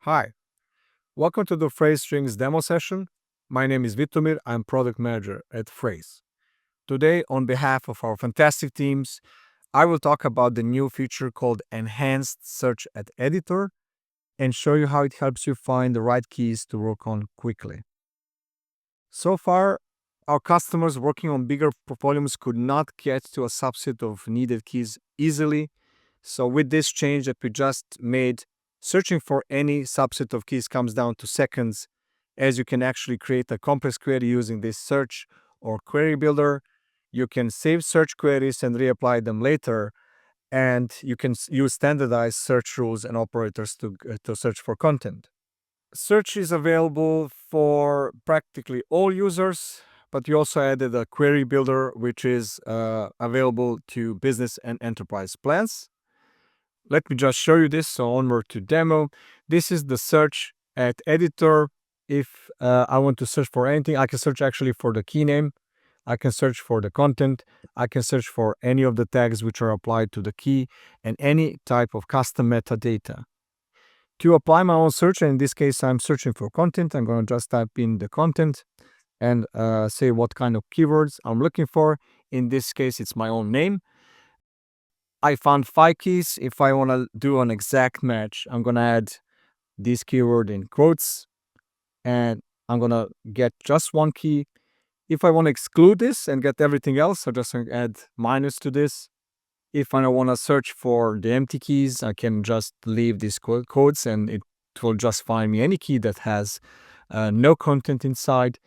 Hi, welcome to the Phrase Strings demo session. My name is Vitomir, I'm product manager at Phrase. Today, on behalf of our fantastic teams, I will talk about the new feature called Enhanced Search at Editor and show you how it helps you find the right keys to work on quickly. So far, our customers working on bigger volumes could not get to a subset of needed keys easily. So with this change that we just made, searching for any subset of keys comes down to seconds, as you can actually create a complex query using this search or query builder. You can save search queries and reapply them later, and you can use standardized search rules and operators to search for content. Search is available for practically all users, but we also added a query builder, which is available to business and enterprise plans. Let me just show you this. So onward to demo. This is the search at editor. If I want to search for anything, I can search actually for the key name. I can search for the content. I can search for any of the tags which are applied to the key and any type of custom metadata. To apply my own search, and in this case, I'm searching for content. I'm going to just type in the content and say what kind of keywords I'm looking for. In this case, it's my own name. I found 5 keys. If I want to do an exact match, I'm going to add this keyword in quotes and I'm going to get just one key. If I want to exclude this and get everything else, I just add minus to this. If I want to search for the empty keys, I can just leave these codes and it will just find me any key that has no content inside.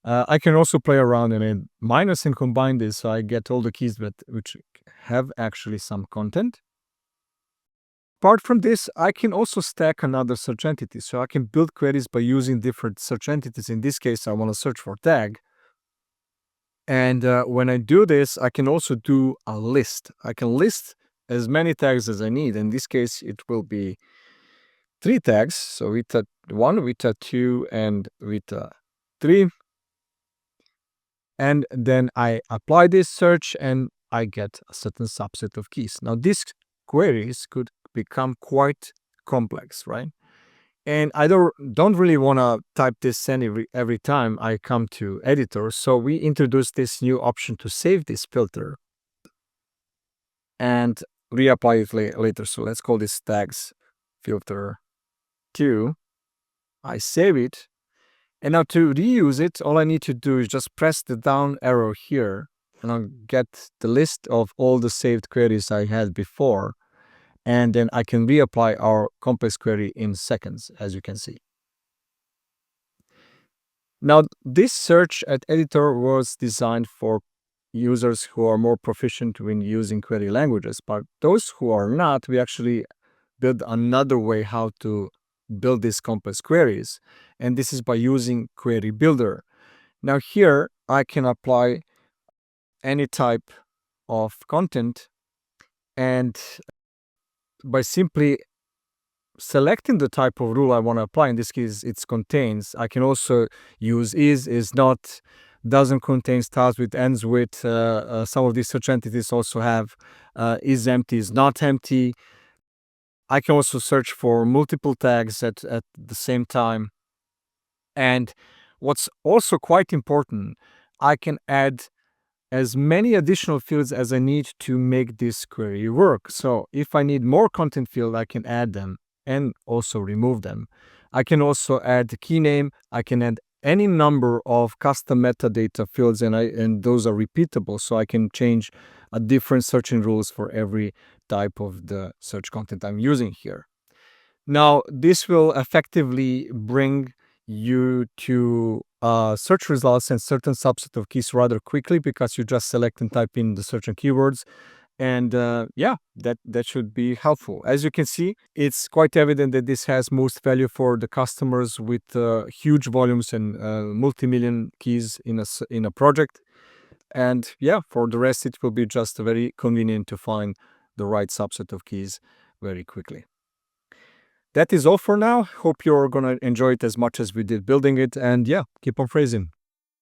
I can also play around and add minus and combine this so I get all the keys which have actually some content. Apart from this, I can also stack another search entity. So I can build queries by using different search entities. In this case, I want to search for tag. And when I do this, I can also do a list. I can list as many tags as I need. In this case, it will be 3 tags. So Vita 1, Vita 2, and Vita 3. And then I apply this search and I get a certain subset of keys. Now, these queries could become quite complex, right? And I don't really want to type this every time I come to editor. So we introduced this new option to save this filter and reapply it later. So let's call this tags filter 2. I save it. And now to reuse it, all I need to do is just press the down arrow here and I'll get the list of all the saved queries I had before. And then I can reapply our complex query in seconds, as you can see. Now, this search at editor was designed for users who are more proficient in using query languages, but those who are not, we actually build another way how to build these complex queries. And this is by using query builder. Now here, I can apply any type of content and by simply selecting the type of rule I want to apply, in this case, it contains. I can also use is not, doesn't contain, starts with, ends with. Some of these search entities also have is empty, is not empty. I can also search for multiple tags at the same time. And what's also quite important, I can add as many additional fields as I need to make this query work. So if I need more content field, I can add them and also remove them. I can also add the key name. I can add any number of custom metadata fields and those are repeatable. So I can change a different searching rules for every type of the search content I'm using here. Now, this will effectively bring you to search results and certain subset of keys rather quickly because you just select and type in the certain keywords. And yeah, that should be helpful. As you can see, it's quite evident that this has most value for the customers with huge volumes and multi-million keys in a project. And yeah, for the rest, it will be just very convenient to find the right subset of keys very quickly. That is all for now. Hope you're going to enjoy it as much as we did building it. And yeah, keep on phrasing.